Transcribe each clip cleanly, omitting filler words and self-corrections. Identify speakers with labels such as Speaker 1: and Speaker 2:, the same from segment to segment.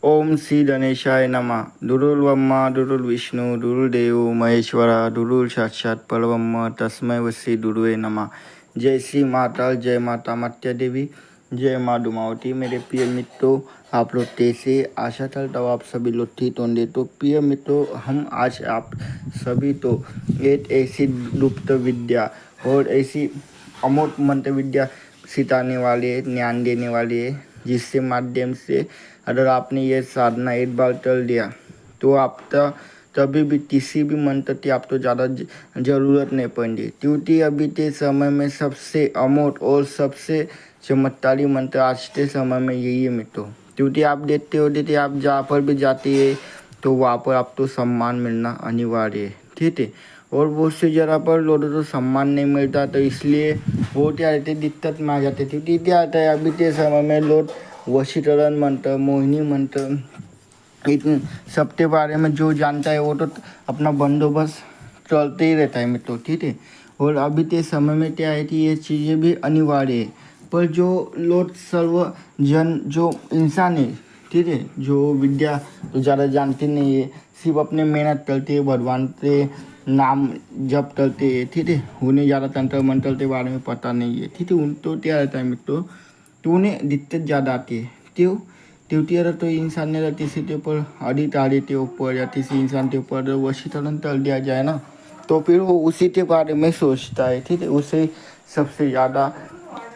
Speaker 1: ओम श्री गणेशाय नमः। गुरुर्ब्रह्मा गुरुर्विष्णु गुरुर्देव महेश्वरा गुरुर् साक्षात परब्रह्म तस्मै श्री गुरुवे नमः। जय श्री माता, जय माता मत्या देवी, जय माँ डुमावती। मेरे प्रिय मित्रों, आप लोग कैसे? आशा करता हूँ आप सभी लोग ठीक होंगे। तो प्रिय मित्रों, हम आज आप सभी तो एक ऐसी गुप्त विद्या और ऐसी अमोघ मंत्र विद्या सिखाने वाले, ज्ञान देने वाले, जिससे माध्यम से अगर आपने ये साधना एक बार कर लिया तो आपका कभी भी किसी भी मंत्र की आपको ज़्यादा ज़रूरत नहीं पड़ेगी, क्योंकि अभी के समय में सबसे अमोघ और सबसे चमत्कारी मंत्र आज के समय में यही है मित्रों। क्योंकि आप देखते हो कि आप जहाँ पर भी जाती है तो वहाँ पर आपको सम्मान मिलना अनिवार्य है, ठीक है। और बहुत सी जगह पर लोगों को सम्मान नहीं मिलता, तो इसलिए वो क्या रहते दिक्कत में आ जाते थे। क्योंकि क्या आता है अभी के समय में लोग वशीकरण मंत्र, मोहिनी मंत्र, इन सब के बारे में जो जानता है वो तो अपना बंदोबस्त चलते ही रहता है मित्रों, ठीक है। और अभी के समय में क्या है कि ये चीज़ें भी अनिवार्य है, पर जो लोग सर्वजन जो इंसान है, ठीक है, जो विद्या तो ज़्यादा जानते नहीं है, सिर्फ अपने मेहनत करते हैं, भगवान के नाम जप करते हैं, ठीक है। उन्हें ज़्यादा तंत्र मंत्र के बारे में पता नहीं है, ठीक है। उन तो क्या रहता है मित्रों, तो उन्हें दिक्कत ज़्यादा आती है। क्यों? क्योंकि अगर तो इंसान ने किसी के ऊपर अधिकारी के ऊपर या किसी इंसान के ऊपर अगर वशीकरण कर दिया जाए ना, तो फिर वो उसी के बारे में सोचता है, ठीक है। उसे सबसे ज़्यादा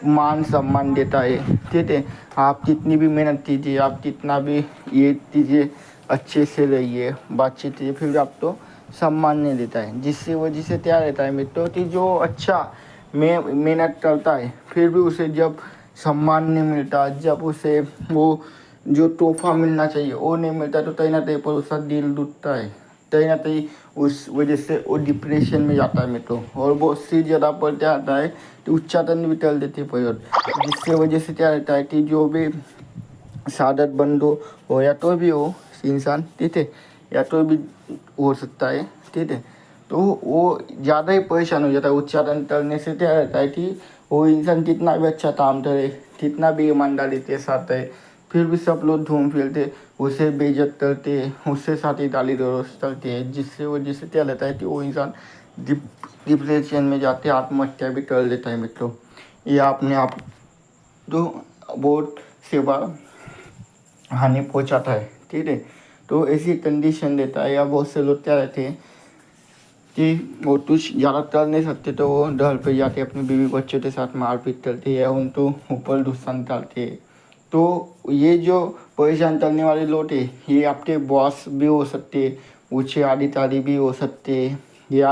Speaker 1: मान सम्मान देता है, ठीक है। आप जितनी भी मेहनत कीजिए, आप कितना भी ये कीजिए, अच्छे से रहिए, बातचीत कीजिए, फिर आप तो सम्मान नहीं देता है। जिससे वजह से क्या रहता है मित्रों कि जो अच्छा मेहनत करता है फिर भी उसे जब सम्मान नहीं मिलता, जब उसे वो जो तोहफा मिलना चाहिए वो नहीं मिलता, तो कहीं ना कहीं पर उसका दिल टूटता है, कहीं ना कहीं उस वजह से वो डिप्रेशन में जाता है मित्रों। और बहुत सी जगह पर क्या आता है कि उच्चाटन भी कर देते हैं प्रयोग, जिससे वजह से क्या रहता है कि जो भी सादत बंदो हो या तो भी हो इंसान, ठीक है, या तो भी हो सकता है, ठीक है, तो वो ज़्यादा ही परेशान हो जाता है। उच्चारण करने से क्या रहता है कि वो इंसान कितना भी अच्छा काम करे, कितना भी ईमानदारी के साथ है, फिर भी सब लोग घूम फिरते उसे बेइज्जत करते, उससे साथ ही गाली गलौज करते हैं, जिससे वजह से क्या रहता है कि वो इंसान डिप्रेशन में जाते आत्महत्या भी कर लेता है मित्रों। ये अपने आप तो बहुत सेवा हानि पहुंचाता है, ठीक है। तो ऐसी कंडीशन देता है, या बहुत से लोग क्या रहते हैं कि वो कुछ ज़्यादा कर नहीं सकते तो वो डर पे जाते अपने बीवी बच्चों के साथ मारपीट करते हैं, उनको ऊपर दुश्मन डालते हैं। तो ये जो परेशान करने वाले लोग हैं, ये आपके बॉस भी हो सकते हैं, ऊँचे अधिकारी भी हो सकते हैं, या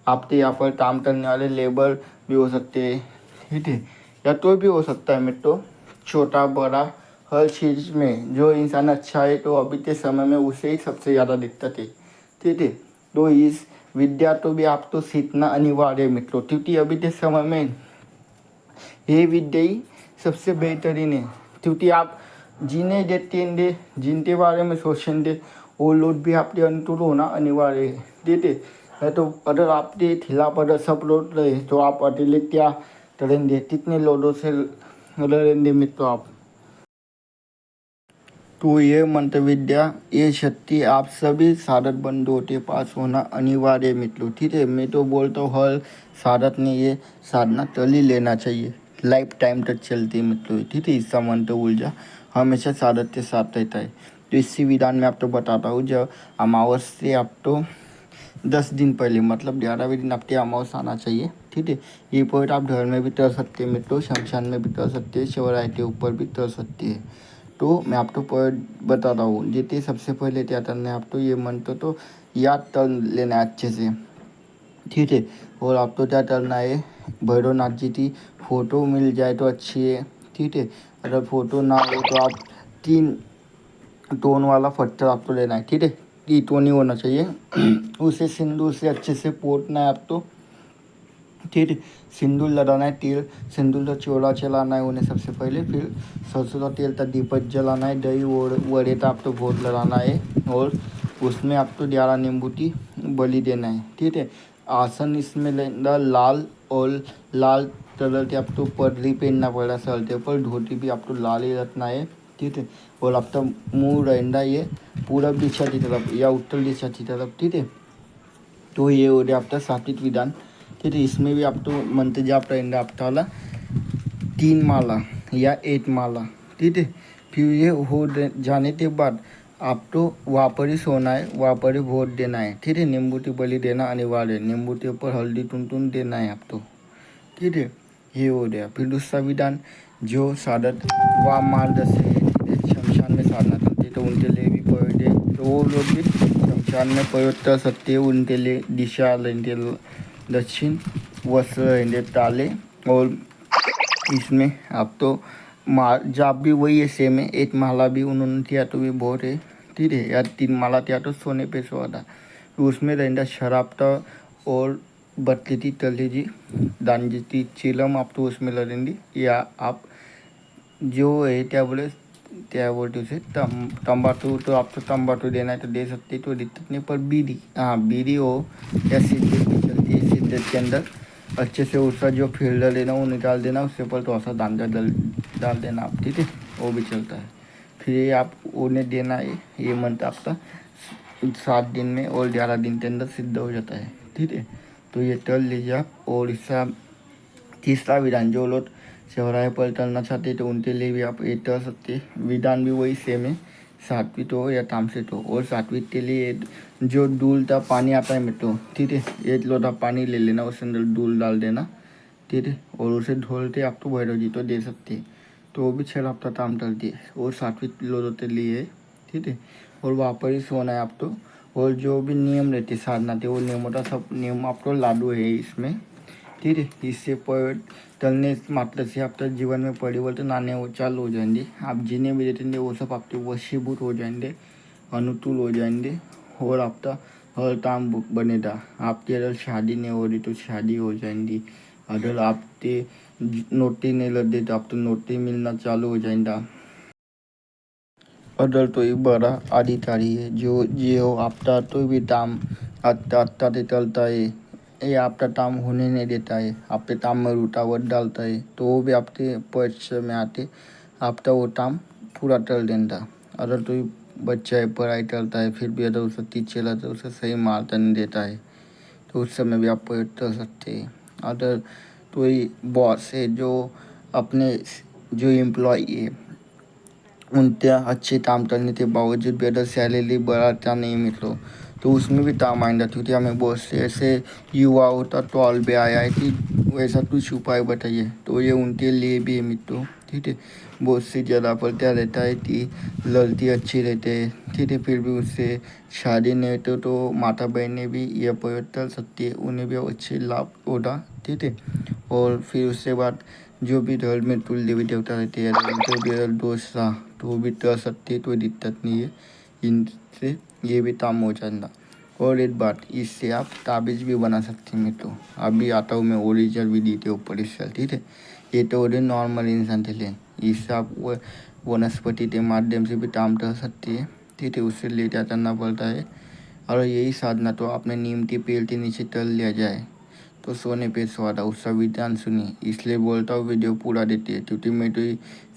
Speaker 1: आपके यहाँ पर काम करने वाले लेबर भी हो सकते हैं, ठीक है। या तो भी हो सकता है मित्रों, छोटा बड़ा हर चीज़ में जो इंसान अच्छा है तो अभी के समय में उसे ही सबसे ज़्यादा दिक्कत है, ठीक है। तो इस विद्या तो भी आप तो सीखना अनिवार्य है मित्रों, क्योंकि अभी के समय में ये विद्या ही सबसे बेहतरीन है। क्योंकि आप जिन्हें देखेंगे, जिनके बारे में सोचेंगे, वो लोग भी आपके अनुकूल होना अनिवार्य है, ठीक है। नहीं तो अगर आपके खिलाफ अगर सब लोग रहे तो आप अकेले क्या करेंगे, कितने लोगों से लड़ेंगे मित्रों आप। तो ये मंत्र विद्या, ये शक्ति आप सभी साधक बंधुओं के पास होना अनिवार्य है मित्रों, ठीक है। मैं तो बोलता हूँ हर साधक ने ये साधना कर ही लेना चाहिए, लाइफ टाइम तक चलती है मित्रों, ठीक है। इसका मंत्र ऊर्जा हमेशा साधक के साथ रहता है। तो इसी विधान में आप तो बताता हूँ, जब अमावस से आप तो 10 दिन पहले मतलब 11वें दिन आपके अमावस आना चाहिए, ठीक है। ये पॉइंट आप घर में भी कर सकते हैं मित्रों, शमशान में भी कर सकते हैं, शिवराय के ऊपर भी कर सकते हैं। तो मैं आपको पॉइंट बताता हूँ, जितने सबसे पहले क्या करना है, आपको ये मंत्र तो याद कर लेना है अच्छे से, ठीक है। और आपको क्या करना है, भैरवनाथ जी की फ़ोटो मिल जाए तो अच्छी है, ठीक है। अगर फ़ोटो ना हो तो आप 3 टोन वाला पत्थर आपको लेना है, ठीक है। ईंटों नहीं होना चाहिए उसे सिंदूर से अच्छे से पोतना है आपको, ठीक है। सिंदूर लगाना है, तेल सिंदूर का चोला चलाना है उन्हें सबसे पहले, फिर सरसों का तेल का दीपक जलाना है, दही वड़े का आपको भोग लगाना है, और उसमें आपको 11 नींबू की बलि देना है, ठीक है। आसन इसमें लेना लाल, और लाल कलर के आपको पगड़ी पहनना पड़ेगा सर के ऊपर, धोती भी आपको लाल ही रखना है, ठीक है। और आपका मुंह रहना ये पूरब दिशा की तरफ या उत्तर दिशा की तरफ, ठीक है। तो ये हो गया आपका सात्विक विधान, ठीक है। इसमें भी आप तो मंत्र जाप रहेंगे आपका वाला 3 माला या 8 माला, ठीक है। फिर ये हो जाने के बाद आप तो वहाँ पर ही सोना है, वहाँ पर ही वोट देना है, ठीक है। नींबूटी बलि देना अनिवार्य है, नींबू के ऊपर हल्दी टुन देना है आप तो, ठीक है। ये हो गया। फिर दूसरा विधान जो सादत व मार्गदर्श है, ठीक है, शमशान में साधना करते तो उनके लिए भी प्रयोग है। तो वो लोग भी शमशान में प्रयोग कर सकते हैं। उनके लिए दिशा रहेंगे दक्षिण, वस्त्र रहेंगे ताले, और इसमें आप तो जाप भी वही है, सेम है। 8 माला भी उन्होंने किया तो भी बहुत है, ठीक है। या 3 माला किया तो सोने पे सुहागा। उसमें रहेंगे शराब का और बत्ती तली जी दान जी चिलम आप तो उसमें लड़ेंगी, या आप जो है क्या बोलते उसे तम्बाकू, तो आप तो तम्बाकू देना है तो दे सकते, तो दिक्कत नहीं। पर बीड़ी, हाँ बीड़ी हो या सिगरेट भी चलती है। सिगरेट के अंदर अच्छे से उसका जो फिल्टर लेना वो निकाल देना, उसके ऊपर थोड़ा सा दांजा डाल देना आप, ठीक है, वो भी चलता है। फिर ये आप उन्हें देना है। ये मंत्र आपका 7 दिन में और 11 दिन के अंदर सिद्ध हो जाता है, ठीक है। तो ये कर लीजिए आप। और इसका तीसरा विधान जो लोग चौराहे पर चलना चाहते तो उनके लिए भी आप ये कर सकते हैं। विधान भी वही सेम है, सात्विक हो या तामसिक हो। और सात्विक के लिए जो दूल का पानी आता है मित्रों, ठीक है, 1 लोटा पानी ले लेना, उसके अंदर दूल डाल देना, ठीक है। और उसे धोल के आप तो भैरव जी तो दे सकते हैं, तो वो भी 6 हफ्ता काम करती है। और सात्विक लोगों के लिए, ठीक है। और वहाँ पर ही सोना है आप तो। और जो भी नियम रहते साधना थे वो नियमों का सब नियम आपको लागू है इसमें, ठीक है। इससे चलने मात्र से आपका जीवन में परिवर्तन आने वो चालू हो जाएंगे। आप जिन्हें भी देखेंगे वो सब आपके वशीभूत हो जाएंगे, अनुकूल हो जाएंगे। और आपका हर काम बनेगा। आपकी अगर शादी नहीं हो रही तो शादी हो जाएंगी। अगर आपके नौकरी नहीं लग रही तो आप तो नौकरी मिलना चालू हो जाएगा। अदर तो एक बड़ा अधिकारी है जो आपका तो भी काम आता चलता है, ये आपका काम होने नहीं देता है, आपके काम में रुकावट डालता है, तो वो भी आपके पक्ष में आते आपका वो काम पूरा कर देता। अगर तो बच्चा है पढ़ाई करता है फिर भी अगर उसे टीचर है तो उसे सही मार्क नहीं देता है, तो उस समय भी आप प्रयोग कर सकते हैं। अगर कोई बॉस है जो अपने जो एम्प्लॉय है उनके अच्छे काम करने के बावजूद भी अगर सैलरी बढ़ाता नहीं मित्रों, तो उसमें भी काम आएगा। क्योंकि हमें बहुत से ऐसे युवाओं का टॉल पे आया है कि वैसा कुछ उपाय बताइए, तो ये उनके लिए भी है मित्रों, ठीक है। बहुत सी जगह पर क्या रहता है कि लड़की अच्छी रहते हैं, ठीक है, फिर भी उससे शादी नहीं होते, तो माता बहनें भी यह प्रयोग कर सकती है, उन्हें भी अच्छे लाभ होगा, ठीक है। और फिर उसके बाद जो भी धर्म में कुल देवी देवता रहते हैं उनको भी अगर दोष रहा तो वो भी कर सकते हैं, कोई दिक्कत नहीं है। इनसे ये भी काम हो जाता। और एक बात, इससे आप ताबीज़ भी बना सकते हैं मित्रों। अभी आता हूँ मैं ओरिजिनल भी दी थे ऊपर इससे, ठीक है। ये तो और नॉर्मल इंसान थे ले, इससे आप वनस्पति के माध्यम से भी काम कर सकती है, ठीक है। उससे ले करना पड़ता है। और यही साधना तो आपने नीम के पेड़ के नीचे तल लिया जाए तो सोने पे सुहागा। उसका विधान सुनिए, इसलिए बोलता हूँ वीडियो पूरा देती है, क्योंकि मैं तो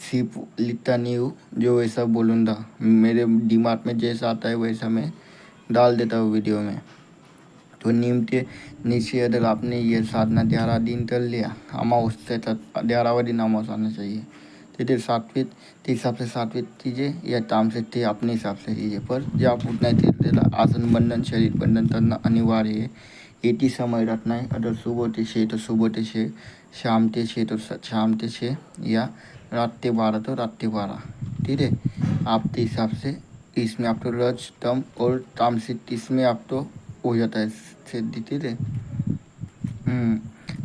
Speaker 1: सिर्फ लिखता नहीं हूँ, जो वैसा बोलूँगा मेरे दिमाग में जैसा आता है वैसा मैं डाल देता हूँ वीडियो में। तो नीम के नीचे अगर आपने ये साधना 11 दिन कर लिया, अमावस्या तक 11वां दिन अमावस आना चाहिए, तो सात्विक के हिसाब से सात्विक कीजिए या तामसिक थे अपने हिसाब से कीजिए। पर जो आप उतना देर आसन बंधन शरीर बंधन करना अनिवार्य है। एक ही समय रखना है। अगर सुबह के 6 तो सुबह के 6, शाम के 6 तो शाम के 6, या रात के 12 तो रात के 12, ठीक है। आपके हिसाब से इसमें आप तो रज तम और तामसिक इसमें आप तो हो जाता है सिद्धि, ठीक है।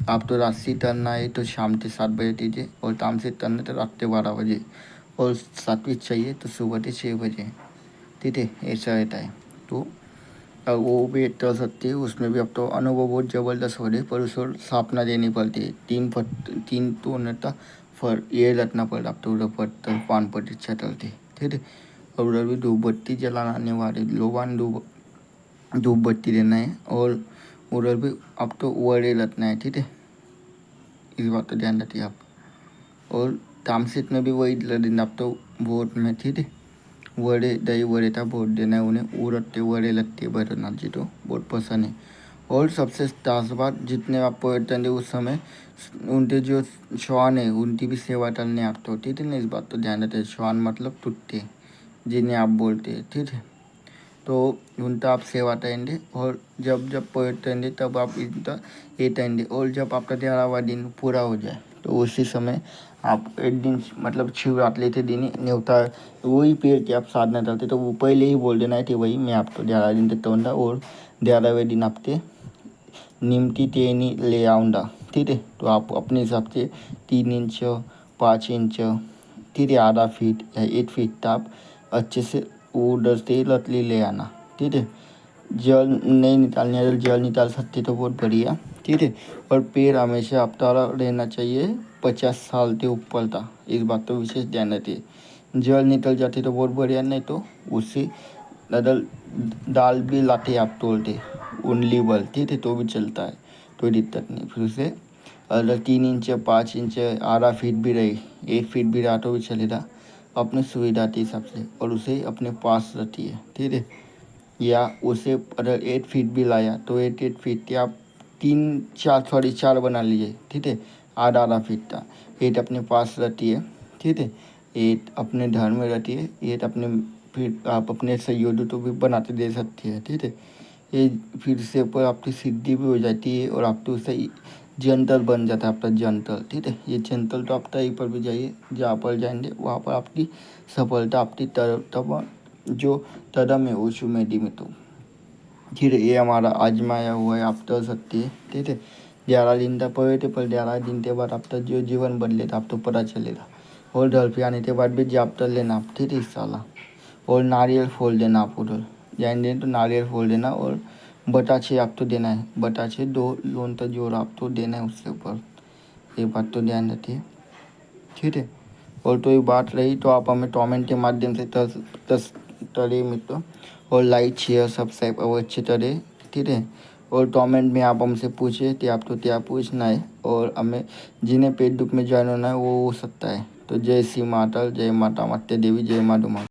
Speaker 1: आप तो राशि करना है तो शाम के 7 बजे दीजिए, और तामसिक करना तो रात के 12 बजे, और सात्विक चाहिए तो सुबह के 6 बजे, ठीक है। ऐसा रहता है। तो वो भी कर सकती है। उसमें भी अब तो अनुभव बहुत ज़बरदस्त हो रही है, पर उसको स्थापना देनी पड़ती है। 3 तो नेता फर ये रखना पड़ता अब तो उधर पत्थर 5 प्रतिशत चलती, ठीक है। और उधर भी धूप बत्ती जलाना अनिवार्य, लोबान धूप बत्ती देना है। और उधर भी अब तो वड़े रखना है, ठीक है। इस बात का ध्यान रखिए आप। और तामसिक में भी वही दिन आप तो बोट में ठीक है वड़े दही वड़े था बोट देना है उन्हें उड़ते वड़े लगते हैं भैरवनाथ जी तो बहुत पसंद है। और सबसे खास बात जितने आप पर्यटन थे उस समय उनके जो श्वान है उनकी भी सेवा करने आपते होती थी ना, इस बात तो ध्यान रखते। श्वान मतलब टुट्टे जिन्हें आप बोलते हैं ठीक है, तो उनका आप सेवा करेंगे और जब जब पर्यटन तब आप इनका ये करेंगे। और जब आपका 11वां दिन पूरा हो जाए तो उसी समय आप एक दिन मतलब शिवरात्रि के दिन न्योता वही पेड़ की आप साधना करते तो वो पहले ही बोल देना है कि वही मैं आपको 11 दिन तक करूँगा और 11वें दिन आपके निमती तेनी ले आऊँगा ठीक है। तो आप अपने हिसाब से 3 इंच 5 इंच ठीक है आधा फीट या 1 फीट तक आप अच्छे से वो डस्ते लतली ले आना ठीक है। जल नहीं निकालने अगर जल निकाल सकते तो बहुत बढ़िया ठीक है। और पेड़ हमेशा आपका रहना चाहिए 50 साल के ऊपर था, इस बात तो विशेष ध्यान रखिए। जल निकल जाती तो बहुत बढ़िया, नहीं तो उससे अदल दाल भी लाते आप तोड़ते ओनली बल ठीक है तो भी चलता है, कोई दिक्कत नहीं। फिर उसे अगर 3 इंच 5 इंच आधा फीट भी रही 1 फीट भी रहा तो भी चलेगा अपने सुविधा के हिसाब से। और उसे अपने पास रखिए ठीक है। या उसे अगर 8 फीट भी लाया तो 8 फीट के आप 4 बना लीजिए ठीक है, आधा आधा फीट का 8 अपने पास रखिए ठीक है। 8 अपने घर में रखिए 8 अपने फिर आप अपने सहयोगी तो भी बनाते दे सकते हैं ठीक है। ये फिर से पर आपकी सिद्धि भी हो जाती है और आप तो सही जंतल बन जाता है आपका जंतल ठीक है। ये जंतल तो आप तय पर भी जाइए, जहाँ पर जाएंगे वहाँ पर आपकी सफलता आपकी तरफ जो कदम है वो सुमेडी में तो ठीक है। ये हमारा आजमाया हुआ है आप कर सकते हैं ठीक है। 11 दिन तक पड़े थे पर 11 दिन के बाद आपका जो जीवन बदले था आप तो पता चलेगा। और घर पे आने के बाद भी जाप कर लेना आप ठीक है इस साल। और नारियल फोड़ देना आप उधर जाएंगे तो नारियल फोड़ देना और बताछे आप तो देना है, बताछे 2 लोन तक जोड़ आप तो देना है उससे ऊपर, ये बात तो ध्यान रखिए ठीक है। और तो ये बात रही तो आप हमें कमेंट के माध्यम से दस तरह मित्रों और लाइक शेयर सब्सक्राइब अवश्य करें ठीक है। और कमेंट में आप हमसे पूछे कि आप तो क्या पूछना है और हमें जिन्हें पेट दुख में ज्वाइन होना है वो हो सकता है। तो जय श्री माता जय माता मात्या देवी जय माँ डुमा।